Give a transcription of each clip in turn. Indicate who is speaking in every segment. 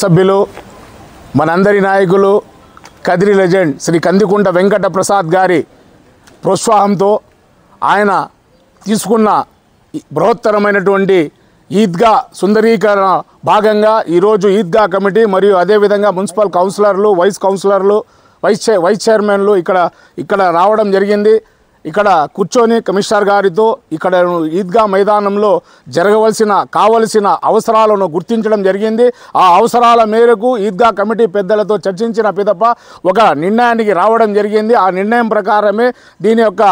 Speaker 1: సభ్యులు మనందరి నాయకులు కదిరి లెజెండ్ శ్రీ కందికుంట వెంకట ప్రసాద్ గారి ప్రోత్సాహంతో ఆయన తీసుకున్న బృహత్తరమైనటువంటి ఈద్గా సుందరీకరణ భాగంగా ఈరోజు ఈద్గా కమిటీ మరియు అదేవిధంగా మున్సిపల్ కౌన్సిలర్లు వైస్ కౌన్సిలర్లు వైస్ చైర్మన్లు ఇక్కడ రావడం జరిగింది. ఇక్కడ కూర్చొని కమిషనర్ గారితో ఇక్కడ ఈద్గా మైదానంలో కావలసిన అవసరాలను గుర్తించడం జరిగింది. ఆ అవసరాల మేరకు ఈద్గా కమిటీ పెద్దలతో చర్చించిన పిదప ఒక నిర్ణయానికి రావడం జరిగింది. ఆ నిర్ణయం ప్రకారమే దీని యొక్క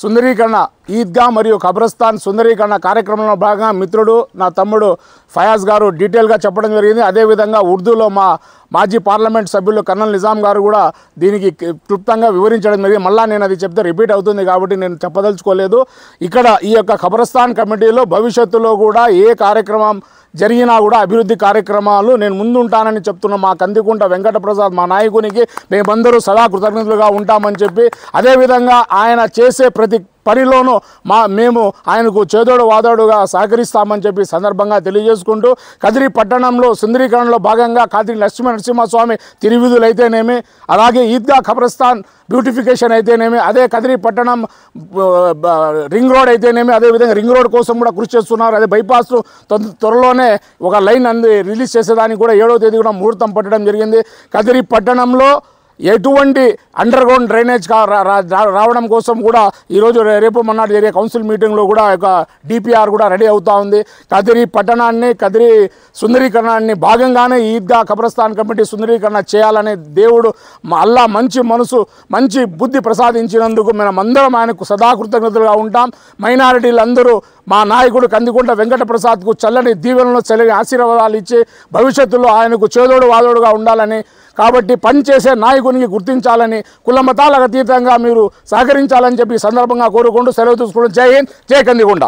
Speaker 1: సుందరీకరణ ఈద్గా మరియు కబ్రస్థాన్ సుందరీకరణ కార్యక్రమంలో భాగంగా మిత్రుడు నా తమ్ముడు ఫయాజ్ గారు డీటెయిల్గా చెప్పడం జరిగింది. అదేవిధంగా ఉర్దూలో మా మాజీ పార్లమెంట్ సభ్యులు కర్నల్ నిజాం గారు కూడా దీనికి క్లుప్తంగా వివరించడం జరిగింది. మళ్ళీ నేను అది చెప్తే రిపీట్ అవుతుంది కాబట్టి నేను చెప్పదలుచుకోలేదు. ఇక్కడ ఈ యొక్క కబ్రస్థాన్ కమిటీలో భవిష్యత్తులో కూడా ఏ కార్యక్రమం జరిగినా కూడా అభివృద్ధి కార్యక్రమాలు నేను ముందుంటానని చెప్తున్న మా కందికుంట వెంకట ప్రసాద్ మా నాయకునికి మేమందరూ సదా కృతజ్ఞతలుగా ఉంటామని చెప్పి, అదేవిధంగా ఆయన చేసే ప్రతి పనిలోనూ మేము ఆయనకు చేదోడు వాదోడుగా సహకరిస్తామని చెప్పి సందర్భంగా తెలియజేసుకుంటూ, కదిరి పట్టణంలో సుందరీకరణలో భాగంగా కదిరి నరసింహస్వామి తిరువిధులు అయితేనేమి, అలాగే ఈద్గా ఖబరస్థాన్ బ్యూటిఫికేషన్ అయితేనేమి, అదే కదిరి పట్టణం రింగ్ రోడ్ అయితేనేమి, అదేవిధంగా రింగ్ రోడ్ కోసం కూడా కృషి చేస్తున్నారు. అదే బైపాస్ త్వరలోనే ఒక లైన్ రిలీజ్ చేసేదానికి కూడా 7వ తేదీ కూడా ముహూర్తం పట్టడం జరిగింది. కదిరి పట్టణంలో ఎటువంటి అండర్ గ్రౌండ్ డ్రైనేజ్ రావడం కోసం కూడా ఈరోజు రేపు మొన్నటి జరిగే కౌన్సిల్ మీటింగ్లో కూడా ఒక డిపిఆర్ కూడా రెడీ అవుతూ ఉంది. కదిరి పట్టణాన్ని కదిరి సుందరీకరణాన్ని భాగంగానే ఈద్గా కబ్రస్థాన్ కమిటీ సుందరీకరణ చేయాలనే దేవుడు అల్లా మంచి మనసు మంచి బుద్ధి ప్రసాదించినందుకు మనమందరం ఆయనకు సదా కృతజ్ఞతలుగా ఉంటాం. మైనారిటీలందరూ మా నాయకుడు కందికుంట వెంకట ప్రసాద్కు చల్లని దీవెనలు చల్లని ఆశీర్వాదాలు ఇచ్చి భవిష్యత్తులో ఆయనకు చేదోడు వాదోడుగా ఉండాలని, కాబట్టి పనిచేసే నాయకునికి గుర్తించాలని, కుల మతాలకు అతీతంగా మీరు సహకరించాలని చెప్పి సందర్భంగా కోరుకుంటూ సెలవు తీసుకోవడం. జై హింద్, జై కందికుంట.